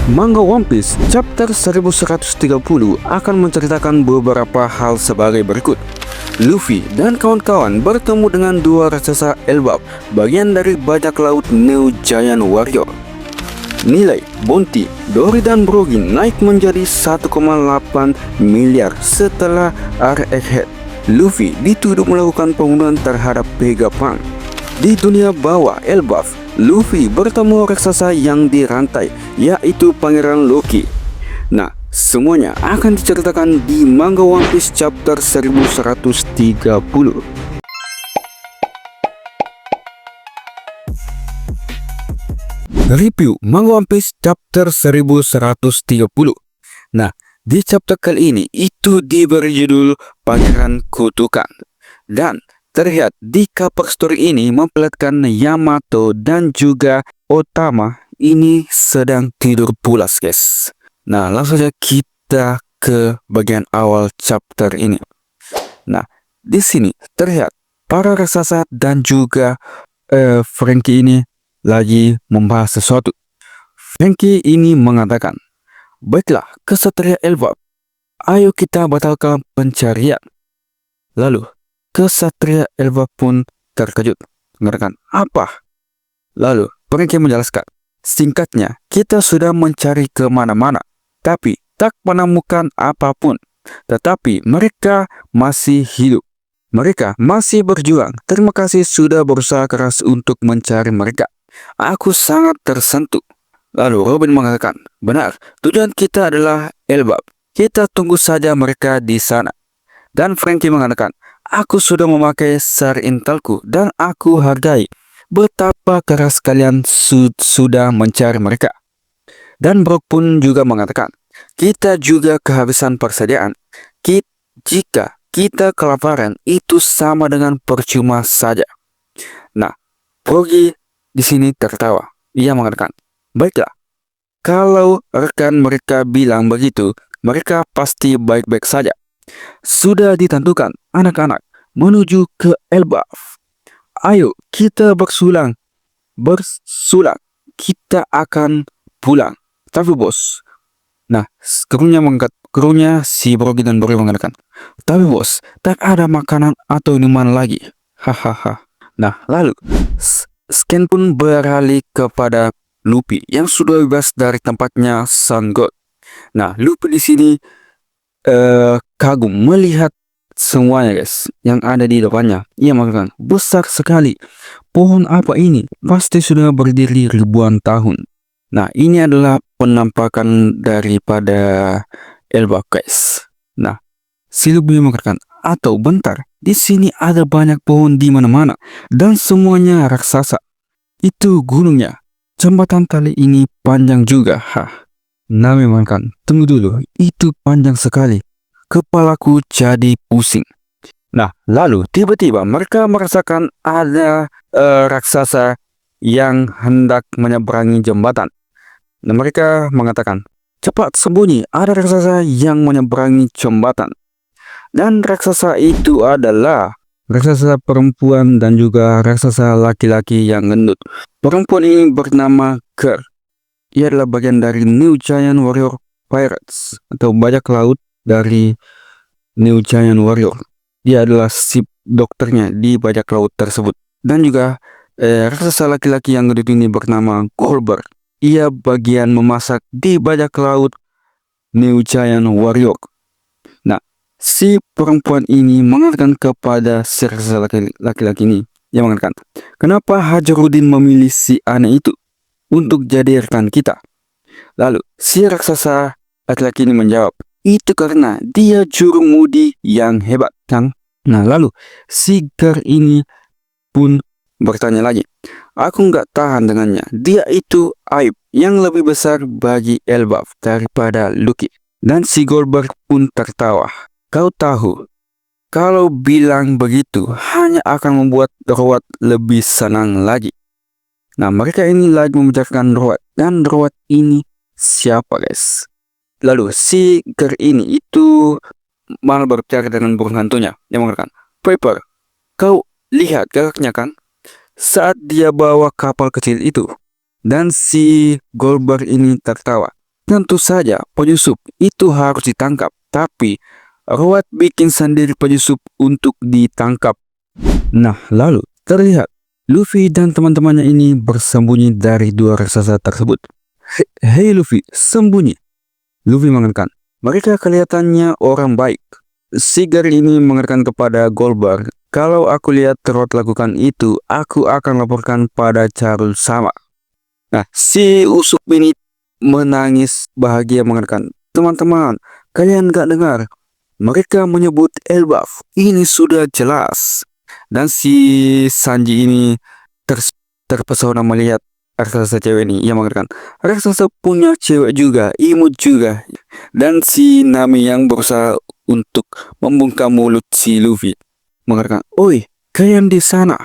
Manga One Piece chapter 1130 akan menceritakan beberapa hal sebagai berikut. Luffy dan kawan-kawan bertemu dengan dua raksasa Elbap, bagian dari bajak laut New Giant Warrior. Nilai bounty Dory dan Brogy naik menjadi 1,8 miliar setelah R Egghead. Luffy dituduh melakukan pembunuhan terhadap Vegapunk. Di dunia bawah Elbaf, Luffy bertemu raksasa yang dirantai, yaitu Pangeran Loki. Nah, semuanya akan diceritakan di manga One Piece chapter 1130. Review manga One Piece chapter 1130. Nah, di chapter kali ini itu diberi judul Pangeran Kutukan. Dan terlihat di cover story ini memperlihatkan Yamato dan juga Otama ini sedang tidur pulas, guys. Nah, langsung saja kita ke bagian awal chapter ini. Nah, di sini terlihat para raksasa dan juga Franky ini lagi membahas sesuatu. Franky ini mengatakan, "Baiklah, kesatria Elbap, ayo kita batalkan pencarian." Lalu kesatria Elbap pun terkejut, mengatakan, "Apa?" Lalu Franky menjelaskan, "Singkatnya, kita sudah mencari kemana-mana, tapi tak menemukan apapun. Tetapi mereka masih hidup. Mereka masih berjuang. Terima kasih sudah berusaha keras untuk mencari mereka. Aku sangat tersentuh." Lalu Robin mengatakan, "Benar, tujuan kita adalah Elbap. Kita tunggu saja mereka di sana." Dan Franky mengatakan, "Aku sudah memakai SAR intelku dan aku hargai betapa keras kalian sudah mencari mereka." Dan Brock pun juga mengatakan, "Kita juga kehabisan persediaan. Jika kita kelaparan, itu sama dengan percuma saja." Nah, Brogy di sini tertawa. Ia mengatakan, "Baiklah, kalau rekan mereka bilang begitu, mereka pasti baik-baik saja. Sudah ditentukan, anak-anak, menuju ke Elbaf. Ayo kita bersulang. Kita akan pulang." "Tapi bos." Nah, krunya si Brogy dan Brogy mengatakan, "Tapi bos, tak ada makanan atau minuman lagi." Hahaha. Nah, lalu Scan pun beralih kepada Luffy yang sudah bebas dari tempatnya Sun God. Nah, Luffy di sini kagum melihat semuanya, guys, yang ada di depannya. Ia mengatakan, "Besar sekali. Pohon apa ini? Pasti sudah berdiri ribuan tahun." Nah, ini adalah penampakan daripada Elbaf, guys. Nah, si Luffy mengatakan, "Atau bentar, di sini ada banyak pohon di mana-mana dan semuanya raksasa. Itu gunungnya. Jembatan tali ini panjang juga." Nami mengatakan, "Tunggu dulu, itu panjang sekali. Kepalaku jadi pusing." Nah, lalu tiba-tiba mereka merasakan ada raksasa yang hendak menyeberangi jembatan. Nah, mereka mengatakan, "Cepat sembunyi, ada raksasa yang menyeberangi jembatan." Dan raksasa itu adalah raksasa perempuan dan juga raksasa laki-laki yang gendut. Perempuan ini bernama Ger. Ia adalah bagian dari New Giant Warrior Pirates atau bajak laut dari New Giant Warrior. Dia adalah ship dokternya di bajak laut tersebut. Dan juga raksasa laki-laki yang gendut ini bernama Goldberg. Ia bagian memasak di bajak laut New Giant Warrior. Nah, si perempuan ini mengatakan kepada si raksasa laki-laki ini, yang mengatakan, "Kenapa Hajarudin memilih si aneh itu untuk jadi rekan kita?" Lalu si raksasa laki-laki ini menjawab, "Itu karena dia jurumudi yang hebat, Kang." Nah, lalu si Ger ini pun bertanya lagi, "Aku nggak tahan dengannya. Dia itu aib yang lebih besar bagi Elbaf daripada Luffy." Dan si Goldberg pun tertawa. "Kau tahu, kalau bilang begitu hanya akan membuat Roat lebih senang lagi." Nah, mereka ini lagi membicarakan Roat. Dan Roat ini siapa, guys? Lalu si Ger ini itu malah berbicara dengan burung hantunya. Yang mengatakan, "Piper, kau lihat kakaknya kan? Saat dia bawa kapal kecil itu." Dan si Goldberg ini tertawa. Tentu saja penyusup itu harus ditangkap, tapi Roat bikin sendiri penyusup untuk ditangkap. Nah, lalu terlihat Luffy dan teman-temannya ini bersembunyi dari dua raksasa tersebut. Hei Luffy, sembunyi. Luffy mengatakan, mereka kelihatannya orang baik. Sigar ini mengatakan kepada Goldbar, kalau aku lihat Roat lakukan itu, aku akan laporkan pada Carul sama. Nah, si Usopp ini menangis bahagia mengatakan, teman-teman, kalian gak dengar? Mereka menyebut Elbaf. Ini sudah jelas. Dan si Sanji ini terpesona melihat raksasa cewek ini. Ia mengatakan, raksasa punya cewek juga, imut juga. Dan si Nami yang berusaha untuk membungkam mulut si Luffy mengatakan, oi, kalian di sana,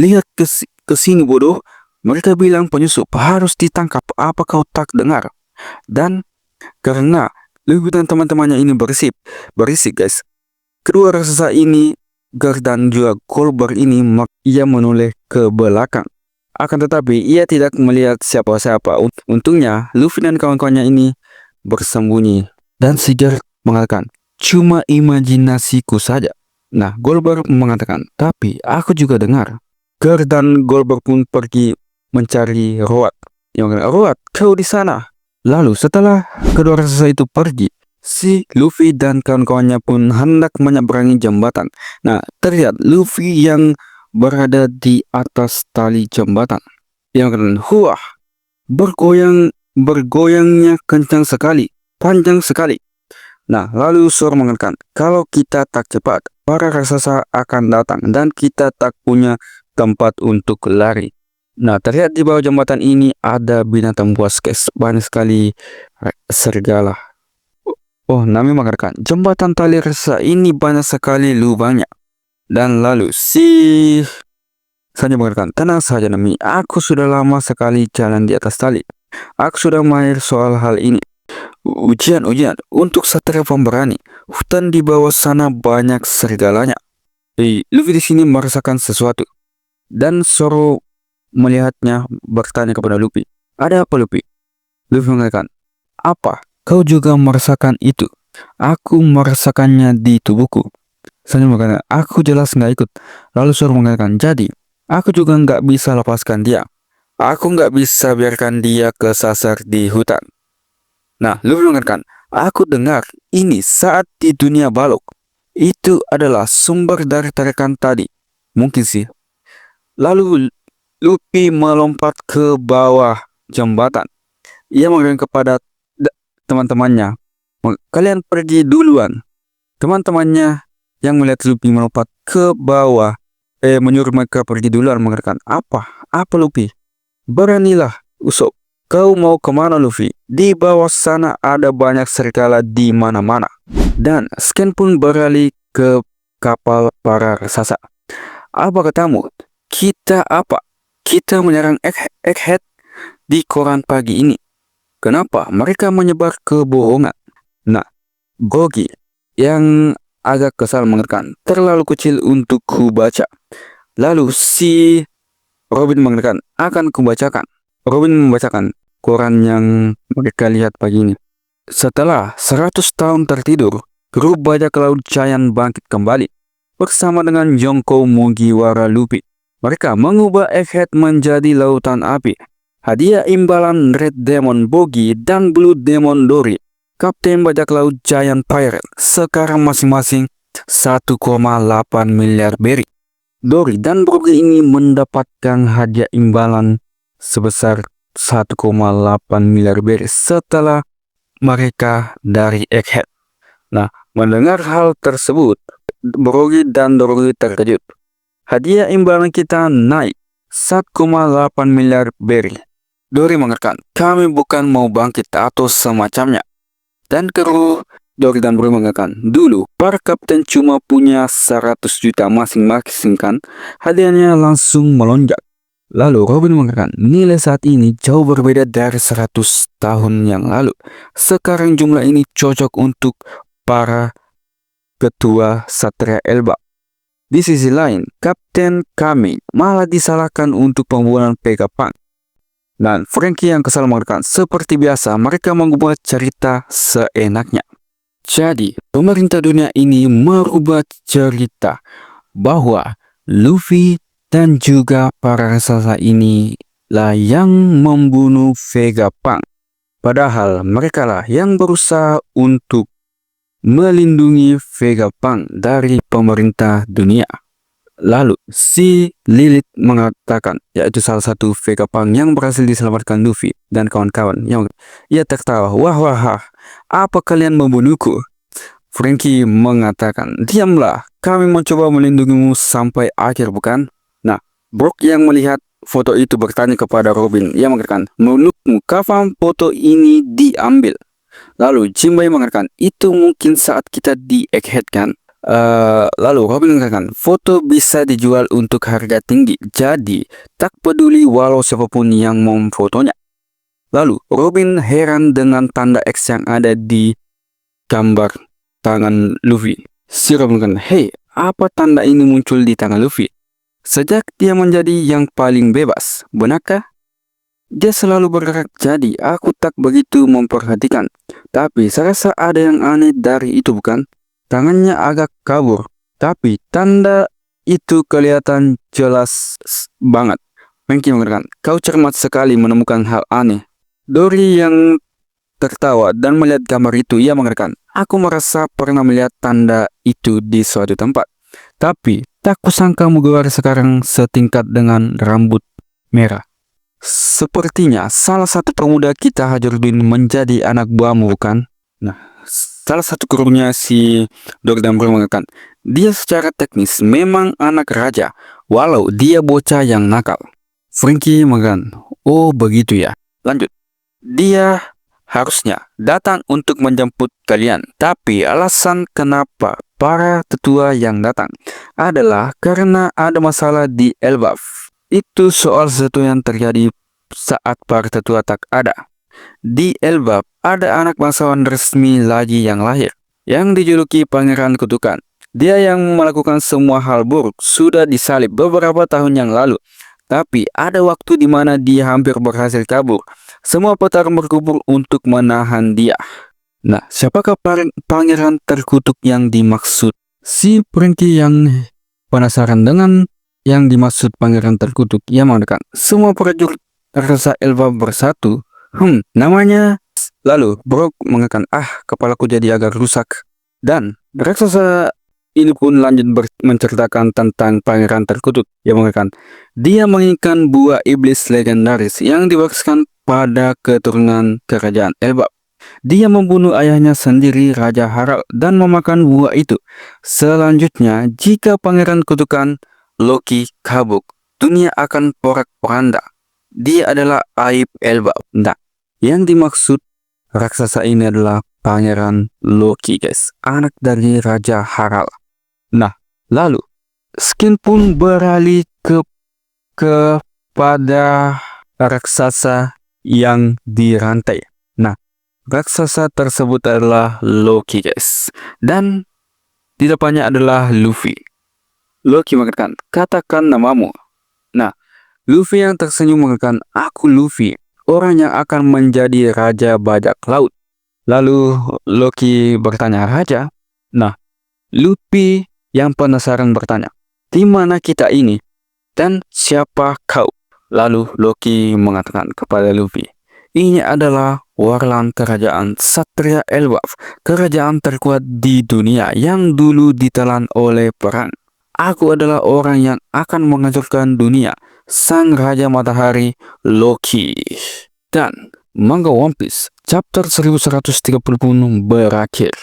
lihat ke sini bodoh. Mereka bilang penyusup harus ditangkap. Apa kau tak dengar? Dan karena Luffy dan teman-temannya ini berisik guys, kedua raksasa ini, Gar dan juga Goldbar ini, ia menoleh ke belakang. Akan tetapi ia tidak melihat siapa-siapa. Untungnya Luffy dan kawan-kawannya ini bersembunyi. Dan si Gar mengatakan, cuma imajinasiku saja. Nah, Goldbar mengatakan, tapi aku juga dengar. Gar dan Goldbar pun pergi mencari Roat. Yang mengatakan, Roat, kau di sana. Lalu setelah kedua raksasa itu pergi, si Luffy dan kawan-kawannya pun hendak menyeberangi jembatan. Nah, terlihat Luffy yang berada di atas tali jembatan. Yang kata, wah, bergoyangnya kencang sekali, panjang sekali. Nah, lalu Zoro mengatakan, kalau kita tak cepat, para raksasa akan datang dan kita tak punya tempat untuk lari. Nah, terlihat di bawah jembatan ini ada binatang buas, guys. Banyak sekali serigala. Oh, Nami mengatakan, jembatan tali raksasa ini banyak sekali lubangnya. Dan lalu si Sanji mengatakan, tenang saja Nami, aku sudah lama sekali jalan di atas tali. Aku sudah mahir soal hal ini. Ujian untuk satria pemberani. Hutan di bawah sana banyak serigalanya. Luffy di sini merasakan sesuatu. Dan Zoro melihatnya bertanya kepada Luffy, ada apa Luffy? Luffy mengatakan, apa? Kau juga merasakan itu? Aku merasakannya di tubuhku. Sanji mengatakan, aku jelas nggak ikut. Lalu Zoro mengatakan, jadi aku juga nggak bisa lepaskan dia. Aku nggak bisa biarkan dia kesasar di hutan. Nah, Luffy mengatakan, aku dengar ini saat di dunia balok. Itu adalah sumber dari tarikan tadi. Mungkin sih. Lalu Luffy melompat ke bawah jembatan. Ia mengatakan kepada teman-temannya, kalian pergi duluan. Teman-temannya yang melihat Luffy melompat ke bawah, menyuruh mereka pergi duluan, mengatakan, apa Luffy? Beranilah Usopp. Kau mau kemana Luffy? Di bawah sana ada banyak serigala di mana-mana. Dan Scan pun beralih ke kapal para raksasa. Apa katamu? Kita menyerang Egghead di koran pagi ini. Kenapa? Mereka menyebar kebohongan. Nah, Gogi yang agak kesal mengatakan, terlalu kecil untuk kubaca. Lalu si Robin mengatakan, akan kubacakan. Robin membacakan koran yang mereka lihat pagi ini. Setelah 100 tahun tertidur, grup bajak laut Giant bangkit kembali bersama dengan Yonko, Mugiwara, Luffy. Mereka mengubah Egghead menjadi lautan api. Hadiah imbalan Red Demon Boggy dan Blue Demon Dory, Kapten bajak laut Giant Pirate, sekarang masing-masing 1,8 miliar berry. Dory dan Boggy ini mendapatkan hadiah imbalan sebesar 1,8 miliar berry setelah mereka dari Egghead. Nah, mendengar hal tersebut, Boggy dan Dory terkejut. Hadiah imbalan kita naik 1,8 miliar berry. Dory mengatakan, kami bukan mau bangkit atau semacamnya. Dan kru Dory dan Boggy mengatakan, dulu para kapten cuma punya 100 juta masing-masing kan? Hadiahnya langsung melonjak. Lalu Robin mengatakan, nilai saat ini jauh berbeda dari 100 tahun yang lalu. Sekarang jumlah ini cocok untuk para ketua Satria Elbaf. Di sisi lain, Kapten kami malah disalahkan untuk pembunuhan Vegapunk. Dan Franky yang kesal mengatakan, seperti biasa mereka mengubah cerita seenaknya. Jadi, pemerintah dunia ini merubah cerita bahwa Luffy dan juga para raksasa ini lah yang membunuh Vegapunk. Padahal mereka lah yang berusaha untuk melindungi Vegapunk dari pemerintah dunia. Lalu, si Lilith mengatakan, yaitu salah satu Vegapunk yang berhasil diselamatkan Luffy dan kawan-kawan. Ia tertawa, wah wah wah, apa kalian membunuhku? Franky mengatakan, diamlah, kami mencoba melindungimu sampai akhir bukan? Nah, Brook yang melihat foto itu bertanya kepada Robin. Ia mengatakan, menurutmu kapan foto ini diambil? Lalu Jinbei mengatakan, itu mungkin saat kita di Egghead kan? Lalu Robin mengatakan, foto bisa dijual untuk harga tinggi, jadi tak peduli walau siapapun yang mau fotonya. Lalu Robin heran dengan tanda X yang ada di gambar tangan Luffy. Si Robin mengatakan, hei, apa tanda ini muncul di tangan Luffy? Sejak dia menjadi yang paling bebas, benarkah? Dia selalu bergerak, jadi aku tak begitu memperhatikan. Tapi saya rasa ada yang aneh dari itu bukan? Tangannya agak kabur, tapi tanda itu kelihatan jelas banget. Franky mengatakan, kau cermat sekali menemukan hal aneh. Dory yang tertawa dan melihat gambar itu, ia mengatakan, aku merasa pernah melihat tanda itu di suatu tempat. Tapi tak kusangka menggelar sekarang setingkat dengan rambut merah. Sepertinya salah satu pemuda kita Hajaruddin menjadi anak buahmu bukan? Nah, salah satu gurunya si Dory dan Brook mengatakan, dia secara teknis memang anak raja, walau dia bocah yang nakal. Franky mengatakan, oh begitu ya. Lanjut, dia harusnya datang untuk menjemput kalian, tapi alasan kenapa para tetua yang datang adalah karena ada masalah di Elbaf. Itu soal sesuatu yang terjadi saat para tetua tak ada. Di Elbaf ada anak bangsawan resmi lagi yang lahir, yang dijuluki Pangeran Kutukan. Dia yang melakukan semua hal buruk sudah disalib beberapa tahun yang lalu. Tapi ada waktu di mana dia hampir berhasil kabur. Semua petarung berkumpul untuk menahan dia. Nah, siapakah pangeran terkutuk yang dimaksud? Si Franky yang penasaran dengan yang dimaksud pangeran terkutuk, ia mengatakan, semua prajurit raksasa Elbaf bersatu. Namanya. Lalu Brook mengatakan, kepalaku jadi agak rusak. Dan raksasa ini pun lanjut menceritakan tentang pangeran terkutuk. Ia mengatakan, dia menginginkan buah iblis legendaris yang diwariskan pada keturunan kerajaan Elbaf. Dia membunuh ayahnya sendiri, Raja Harald, dan memakan buah itu. Selanjutnya, jika pangeran kutukan Loki kabur, dunia akan porak-poranda. Dia adalah aib Elbaf. Nah, yang dimaksud raksasa ini adalah Pangeran Loki, guys, anak dari Raja Harald. Nah, lalu Skin pun beralih kepada raksasa yang dirantai. Nah, raksasa tersebut adalah Loki, guys, dan di depannya adalah Luffy. Loki mengatakan, katakan namamu. Nah, Luffy yang tersenyum mengatakan, aku Luffy, orang yang akan menjadi Raja Bajak Laut. Lalu Loki bertanya, Raja? Nah, Luffy yang penasaran bertanya, di mana kita ini? Dan siapa kau? Lalu Loki mengatakan kepada Luffy, ini adalah Warland Kerajaan Satria Elbaf, kerajaan terkuat di dunia yang dulu ditelan oleh perang. Aku adalah orang yang akan menghancurkan dunia, Sang Raja Matahari Loki. Dan manga One Piece chapter 1130 pun berakhir.